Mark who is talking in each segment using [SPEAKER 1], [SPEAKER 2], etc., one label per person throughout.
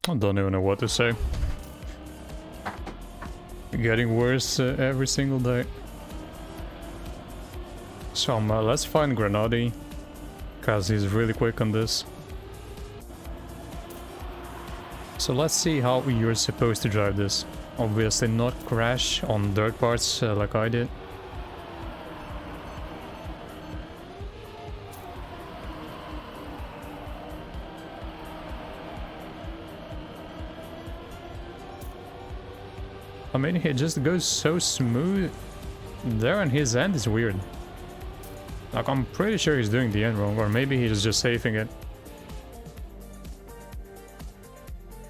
[SPEAKER 1] I don't even know what to say. Getting worse every single day. So let's find Grenadi, because he's really quick on this. So let's see how you're supposed to drive this. Obviously not crash on dirt parts like I did. I mean, he just goes so smooth. There on his end is weird. Like, I'm pretty sure he's doing the end wrong, or maybe he's just safing it.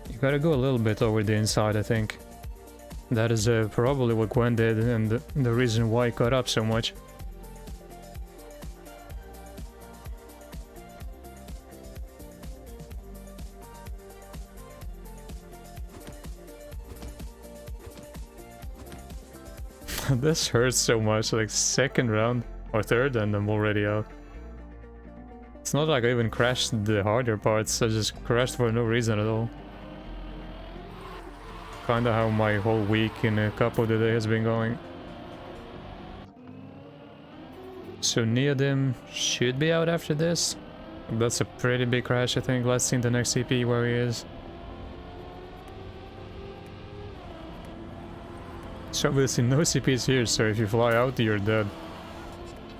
[SPEAKER 1] You gotta go a little bit over the inside, I think. That is probably what Gwen did, and the reason why he cut up so much. This hurts so much, like second round or third and I'm already out. It's not like I even crashed the harder parts, I just crashed for no reason at all. Kinda how my whole week in a couple of the day has been going. So Neodim should be out after this. That's a pretty big crash, I think. Let's see in the next CP where he is. So obviously no CPs here, so if you fly out, you're dead.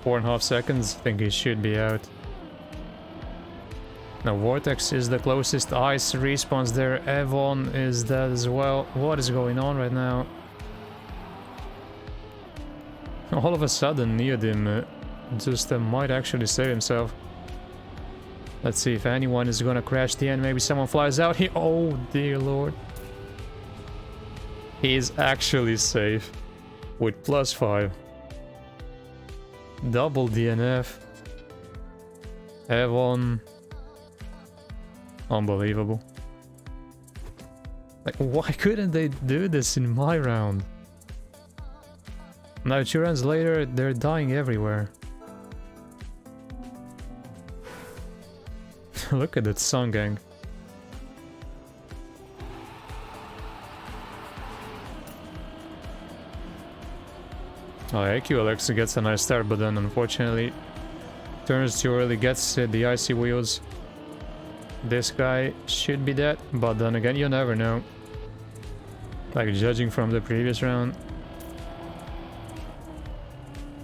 [SPEAKER 1] 4.5 seconds, I think he should be out. Now Vortex is the closest, Ice respawns there, Evon is dead as well. What is going on right now? All of a sudden Neodim just might actually save himself. Let's see if anyone is gonna crash the end, maybe someone flies out here. Oh dear lord. He is actually safe with +5. Double DNF. Evon. Unbelievable. Like, why couldn't they do this in my round? Now 2 rounds later, they're dying everywhere. Look at that Sun Gang. Oh, AQLX gets a nice start, but then unfortunately turns too early, gets the icy wheels. This guy should be dead, but then again, you never know. Like, judging from the previous round.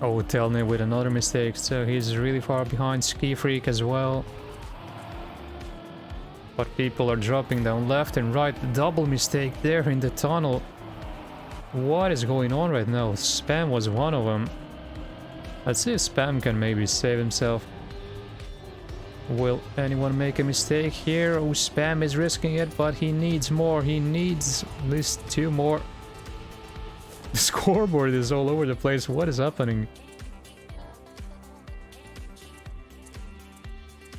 [SPEAKER 1] Oh, Telne with another mistake, so he's really far behind. Ski Freak as well. But people are dropping down left and right. Double mistake there in the tunnel. What is going on right now? Spam was one of them. Let's see if Spam can maybe save himself. Will anyone make a mistake here? Oh, Spam is risking it, but he needs more. He needs at least 2 more. The scoreboard is all over the place. What is happening?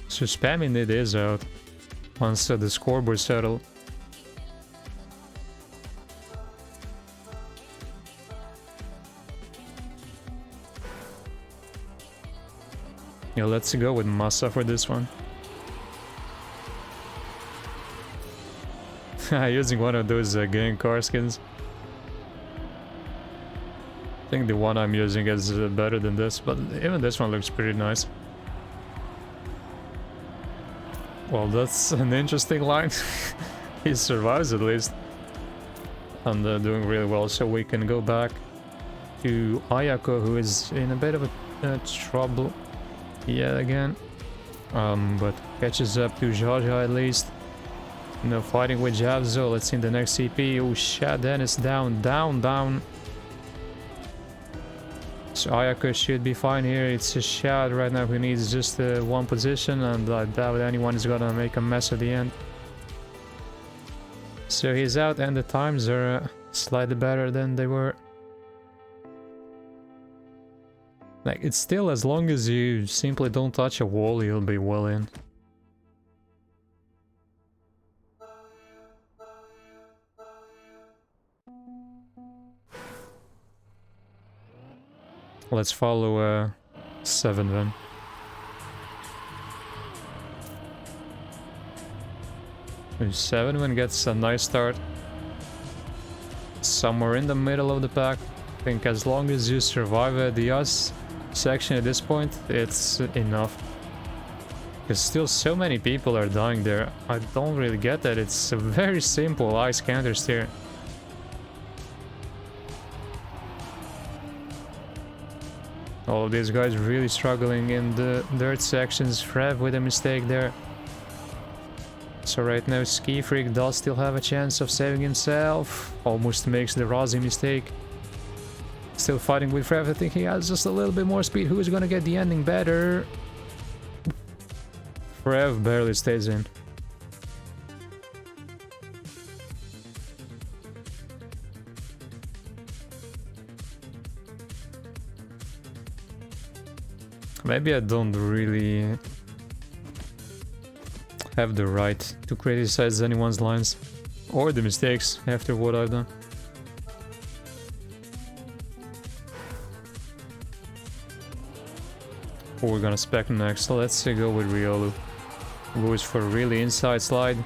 [SPEAKER 1] So Spamming it is out. Once the scoreboard settled. Yeah, let's go with Massa for this one. Using one of those gang car skins. I think the one I'm using is better than this, but even this one looks pretty nice. Well, that's an interesting line. He survives at least. And doing really well, so we can go back to Ayako, who is in a bit of a trouble. Yeah, again. But catches up to Jaja at least. No fighting with Javzo. Let's see in the next CP. Oh, Shaden is down, down. So Ayaka should be fine here. It's a Shad right now who needs just one position, and I doubt anyone is gonna make a mess at the end. So he's out, and the times are slightly better than they were. Like, it's still, as long as you simply don't touch a wall, you'll be well in. Let's follow 7 then. 7 gets a nice start. Somewhere in the middle of the pack. I think as long as you survive the ice section at this point, it's enough. Because still so many people are dying there. I don't really get that. It's a very simple ice counter steer. All of these guys really struggling in the dirt sections. Frev with a mistake there. So right now Ski Freak does still have a chance of saving himself. Almost makes the Rossi mistake. Still fighting with Frev. I think he has just a little bit more speed. Who is gonna get the ending better? Frev barely stays in. Maybe I don't really have the right to criticize anyone's lines or the mistakes after what I've done. Who we're gonna spec next? Let's go with Riolu. Goes for a really inside slide.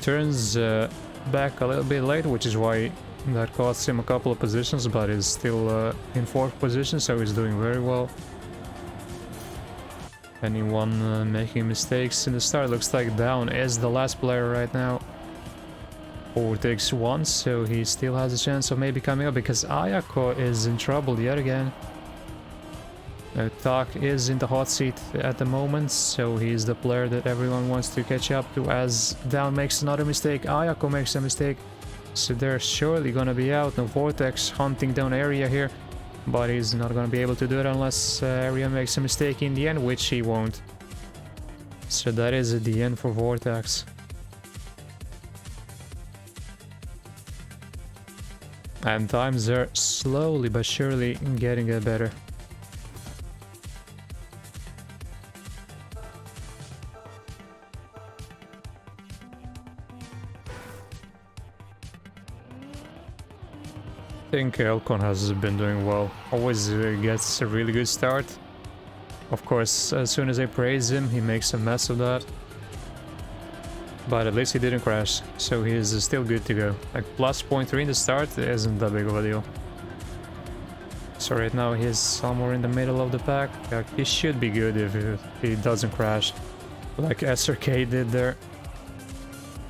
[SPEAKER 1] Turns back a little bit late, which is why that costs him a couple of positions, but is still in 4th position, so he's doing very well. Anyone making mistakes in the start? Looks like Down is the last player right now. Overtakes once, so he still has a chance of maybe coming up, because Ayako is in trouble yet again. Tak is in the hot seat at the moment, so he's the player that everyone wants to catch up to. As Down makes another mistake, Ayako makes a mistake. So they're surely gonna be out. No Vortex hunting down Area here, but he's not gonna be able to do it unless Area makes a mistake in the end, which he won't. So that is at the end for Vortex. And times are slowly but surely getting better. I think Elcon has been doing well. Always gets a really good start. Of course, as soon as I praise him, he makes a mess of that. But at least he didn't crash, so he is still good to go. Like plus 0.3 in the start isn't that big of a deal. So right now he's somewhere in the middle of the pack. He should be good if he doesn't crash, like SRK did there.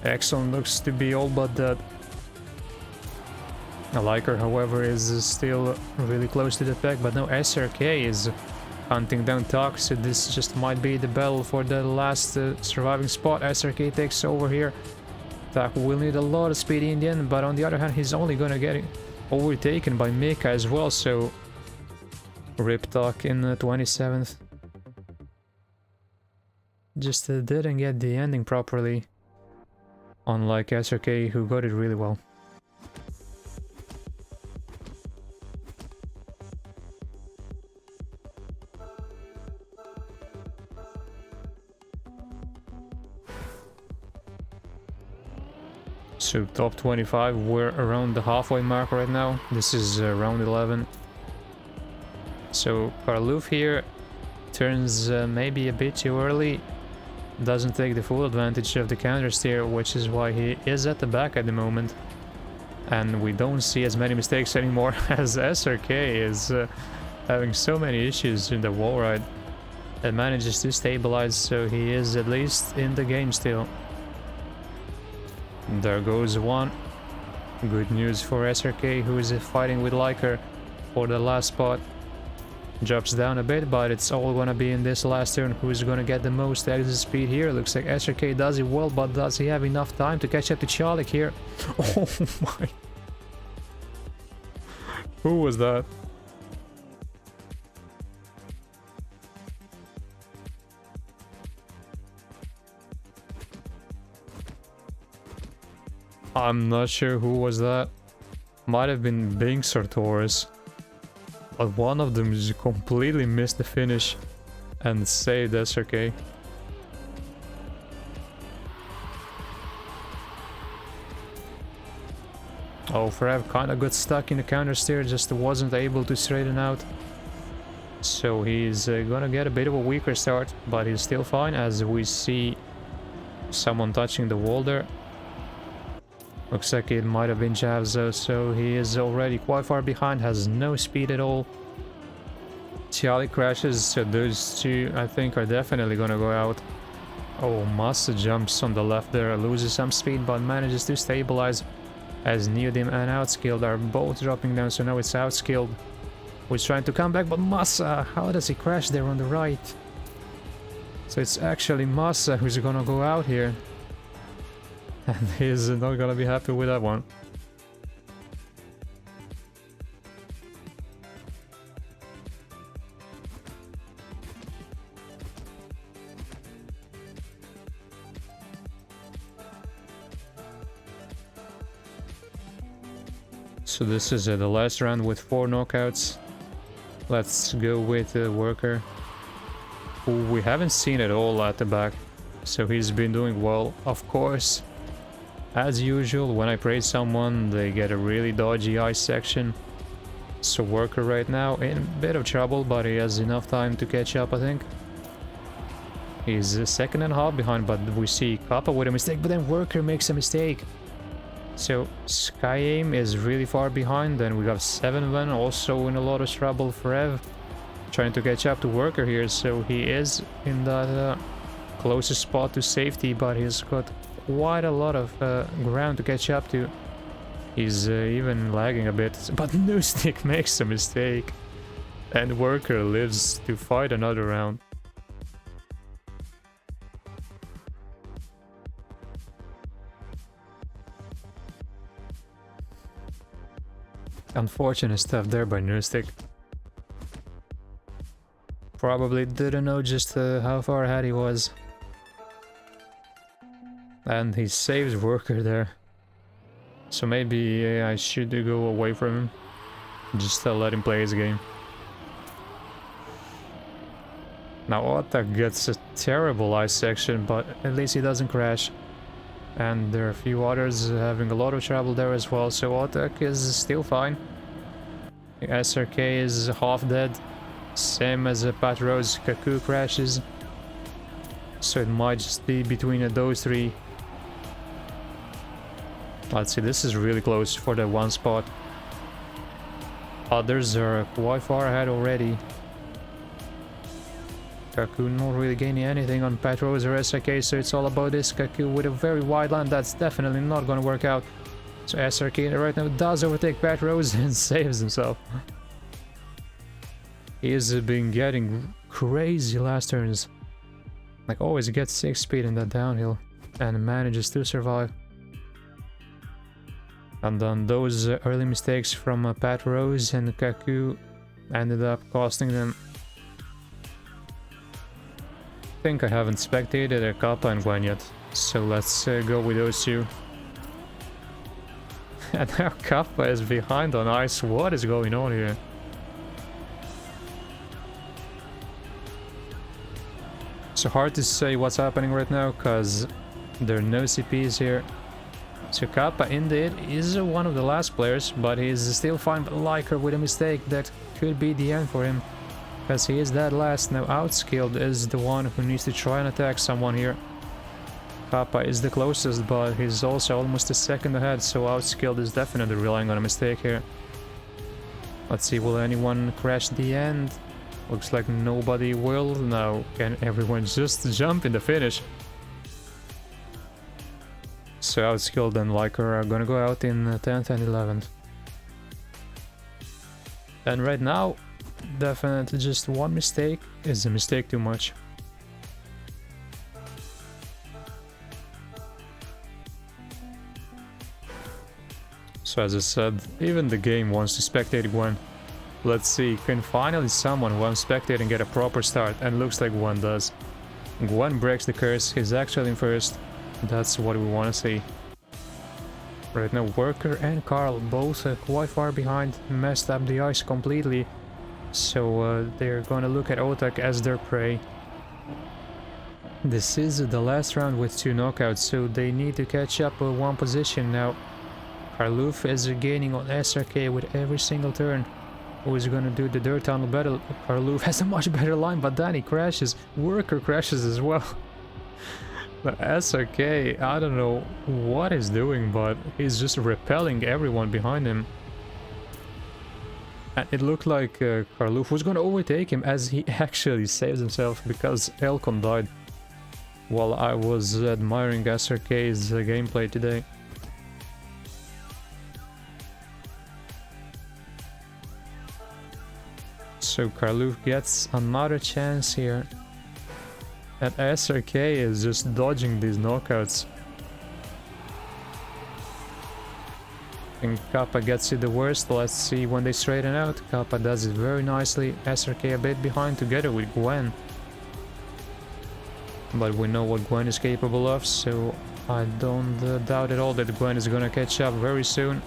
[SPEAKER 1] Exxon looks to be all but dead. Liker, however, is still really close to the pack, but no, SRK is hunting down Tak, so this just might be the battle for the last surviving spot. SRK takes over here. Tak will need a lot of speed in the end, but on the other hand, he's only gonna get overtaken by Mika as well, so rip Tak in the 27th. Just didn't get the ending properly, unlike SRK, who got it really well. So top 25, we're around the halfway mark right now. This is round 11. So Karluf here turns maybe a bit too early. Doesn't take the full advantage of the counter steer, which is why he is at the back at the moment. And we don't see as many mistakes anymore, as SRK is having so many issues in the wall ride. It manages to stabilize, so he is at least in the game still. There goes one. Good news for SRK, who is fighting with Liker for the last spot. Drops down a bit, but it's all gonna be in this last turn. Who's gonna get the most exit speed here? Looks like SRK does it well, but does he have enough time to catch up to Charlie here? Oh my. Who was that? I'm not sure who was that. Might have been Binks or Taurus. But one of them just completely missed the finish and saved SRK. Oh, Frev kinda got stuck in the counter steer, just wasn't able to straighten out. So he's gonna get a bit of a weaker start, but he's still fine, as we see Someone touching the wall there. Looks like it might have been Javzo, so he is already quite far behind, has no speed at all. Tiali crashes, so those two I think are definitely gonna go out. Oh, Massa jumps on the left there, loses some speed but manages to stabilize, as Neodim and Outskilled are both dropping down, so now it's Outskilled who's trying to come back, but Massa, how does he crash there on the right? So it's actually Massa who's gonna go out here. And he's not gonna be happy with that one. So this is the last round with 4 knockouts. Let's go with the Worker, who we haven't seen at all at the back. So he's been doing well, of course. As usual, when I praise someone, they get a really dodgy ice section. So Worker right now in a bit of trouble, but he has enough time to catch up, I think. He's a second and a half behind, but we see Kappa with a mistake, but then Worker makes a mistake. So Skyame is really far behind, then we got 7-1 also in a lot of trouble for Ev. Trying to catch up to Worker here, so he is in that closest spot to safety, but he's got quite a lot of ground to catch up to. He's even lagging a bit, but No Stick makes a mistake. And Worker lives to fight another round. Unfortunate stuff there by No Stick. Probably didn't know just how far ahead he was. And he saves Worker there. So maybe I should go away from him. Just let him play his game. Now Otak gets a terrible ice section, but at least he doesn't crash. And there are a few others having a lot of trouble there as well, so Otak is still fine. SRK is half dead. Same as Pat Rose, Kaku crashes. So it might just be between those three. Let's see, this is really close for the one spot. Others are quite far ahead already. Kaku not really gaining anything on Pat Rose or SRK, so it's all about this. Kaku with a very wide line, that's definitely not gonna work out. So SRK right now does overtake Pat Rose and saves himself. He has been getting crazy last turns. Like always gets 6 speed in that downhill and manages to survive. And then those early mistakes from Pat Rose and Kaku ended up costing them. I think I haven't spectated a Kappa and Gwen yet, so let's go with those two. And now Kappa is behind on ice. What is going on here? So hard to say what's happening right now, because there are no CPs here. So Kappa indeed is one of the last players, but he's still fine. But Liker with a mistake, that could be the end for him, because he is dead last. Now Outskilled is the one who needs to try and attack someone here. Kappa is the closest, but he's also almost a second ahead, so Outskilled is definitely relying on a mistake here. Let's see, will anyone crash the end? Looks like nobody will. Now, can everyone just jump in the finish? So Outskilled and Liker are gonna go out in 10th and 11th. And right now, definitely just one mistake is a mistake too much. So as I said, even the game wants to spectate Gwen. Let's see, can finally someone who I'm spectating get a proper start, and looks like Gwen does. Gwen breaks the curse, he's actually in first. That's what we want to see. Right now Worker and Carl both quite far behind, messed up the ice completely. So they're gonna look at Otak as their prey. This is the last round with 2 knockouts, so they need to catch up one position now. Karloof is gaining on SRK with every single turn. Who is gonna do the dirt tunnel battle? Karloof has a much better line, but then he crashes. Worker crashes as well. The SRK, I don't know what he's doing, but he's just repelling everyone behind him. And it looked like Karlouf was gonna overtake him as he actually saves himself because Elcon died while I was admiring SRK's gameplay today. So Karlouf gets another chance here. And SRK is just dodging these knockouts. And Kappa gets it the worst. Let's see when they straighten out. Kappa does it very nicely. SRK a bit behind together with Gwen. But we know what Gwen is capable of, so I don't doubt at all that Gwen is gonna catch up very soon.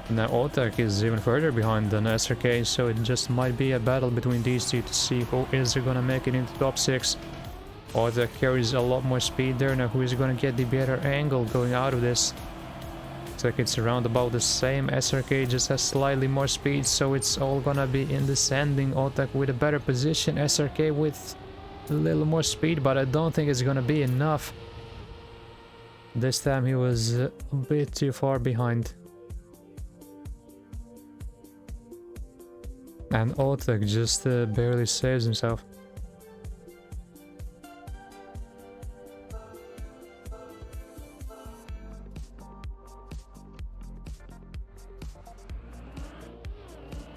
[SPEAKER 1] Now Otak is even further behind than SRK, so it just might be a battle between these two to see who is gonna make it into top 6. Otak carries a lot more speed there. Now who is gonna get the better angle going out of this? Looks like it's around about the same. SRK just has slightly more speed, so it's all gonna be in descending. Otak with a better position, SRK with a little more speed, but I don't think it's gonna be enough. This time he was a bit too far behind. And Otak just barely saves himself.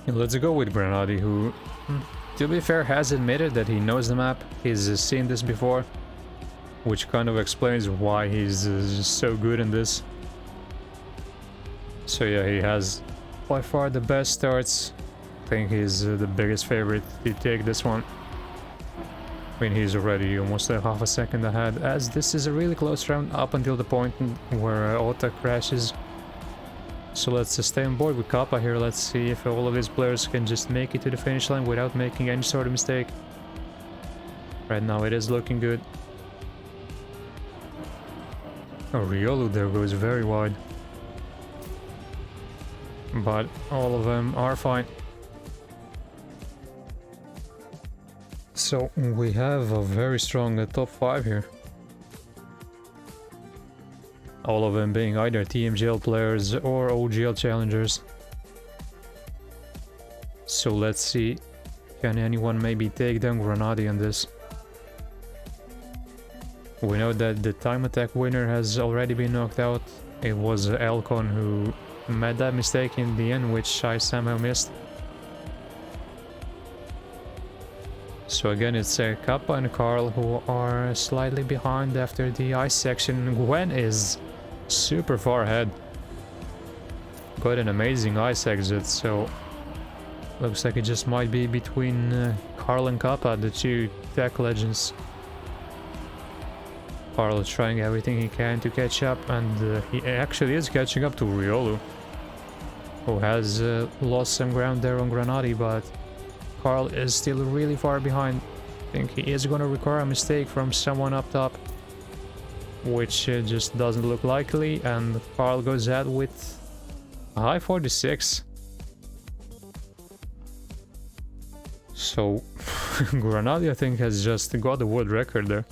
[SPEAKER 1] Let's go with Granadi, who, to be fair, has admitted that he knows the map. He's seen this before, which kind of explains why he's so good in this. So yeah, he has by far the best starts. I think he's the biggest favorite to take this one. I mean, he's already almost a half a second ahead, as this is a really close round up until the point where Otak crashes. So let's stay on board with Kappa here. Let's see if all of these players can just make it to the finish line without making any sort of mistake. Right now it is looking good. Oh, Riolu there goes very wide. But all of them are fine. So we have a very strong top 5 here. All of them being either TMGL players or OGL challengers. So let's see, can anyone maybe take down Granadi on this? We know that the time attack winner has already been knocked out. It was Elcon who made that mistake in the end, which I somehow missed. So again, it's Kappa and Carl who are slightly behind after the ice section. Gwen is super far ahead. Got an amazing ice exit, so looks like it just might be between Carl and Kappa, the two tech legends. Carl is trying everything he can to catch up, and he actually is catching up to Riolu, who has lost some ground there on Granadi, but Carl is still really far behind. I think he is gonna require a mistake from someone up top, which just doesn't look likely, and Carl goes out with a high 46. So Granadi, I think, has just got the world record there.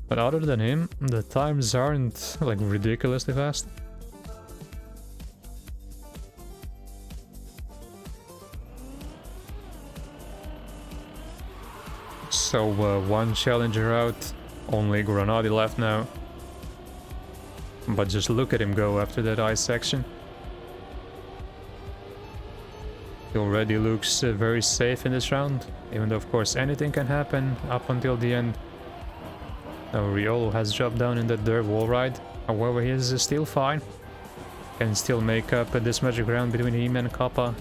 [SPEAKER 1] But other than him, the times aren't like ridiculously fast. So one challenger out. Only Granadi left now. But just look at him go after that ice section. He already looks very safe in this round, even though of course anything can happen up until the end. Now Riolu has dropped down in the dirt wall ride. However, he is still fine. Can still make up this much ground between him and Kappa,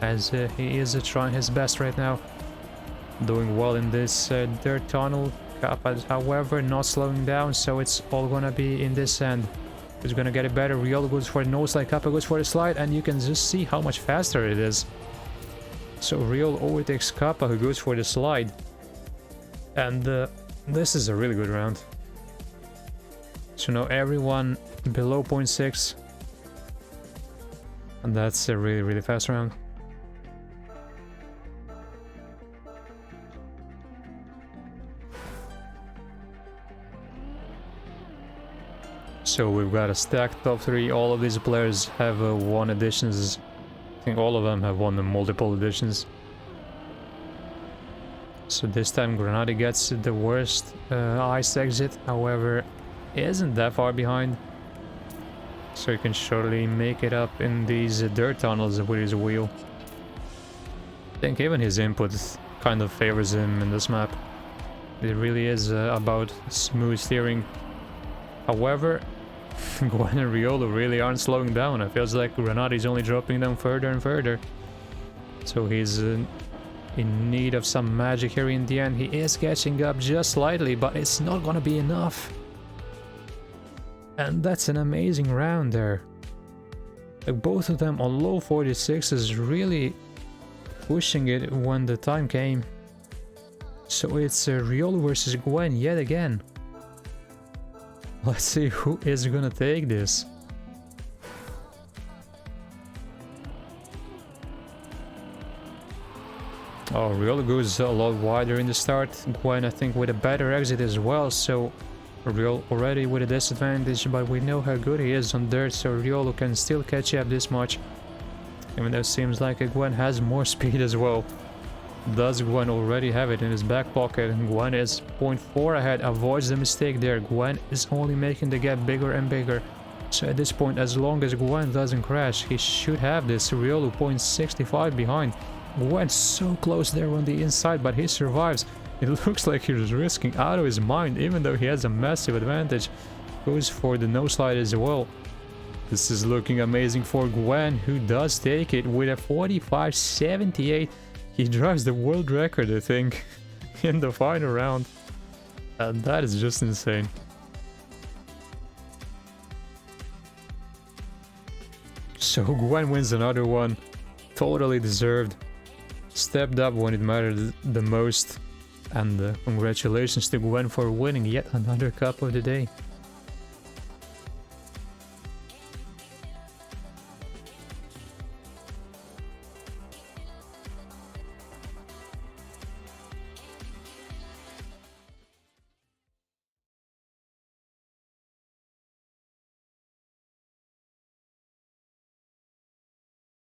[SPEAKER 1] as he is trying his best right now. Doing well in this dirt tunnel. Kappa, however, not slowing down, so it's all gonna be in this end. He's gonna get it better. Riolu goes for the nose slide, Kappa goes for the slide, and you can just see how much faster it is. So Riolu overtakes Kappa, who goes for the slide. And this is a really good round. So now everyone below 0.6. And that's a really, really fast round. So we've got a stacked top 3. All of these players have won editions. I think all of them have won the multiple editions. So this time Granati gets the worst ice exit, however, isn't that far behind. So he can surely make it up in these dirt tunnels with his wheel. I think even his input kind of favors him in this map. It really is about smooth steering. However, Gwen and Riolo really aren't slowing down. It feels like Granati's only dropping them further and further. So he's in need of some magic here in the end. He is catching up just slightly, but it's not gonna be enough. And that's an amazing round there. Like both of them on low 46s, really pushing it when the time came. So it's Riolo versus Gwen yet again. Let's see who is gonna take this. Oh, Riolo goes a lot wider in the start. Gwen, I think, with a better exit as well, so Riolo already with a disadvantage, but we know how good he is on dirt, so Riolo can still catch up this much. Even though it seems like Gwen has more speed as well. Does Gwen already have it in his back pocket? Gwen is 0.4 ahead, avoids the mistake there. Gwen is only making the gap bigger and bigger. So at this point, as long as Gwen doesn't crash, he should have this. Riolo 0.65 behind. Gwen so close there on the inside, but he survives. It looks like he's risking out of his mind, even though he has a massive advantage. Goes for the no slide as well. This is looking amazing for Gwen, who does take it with a 45.78. He drives the world record, I think, in the final round. And that is just insane. So Gwen wins another one. Totally deserved. Stepped up when it mattered the most. And congratulations to Gwen for winning yet another cup of the day.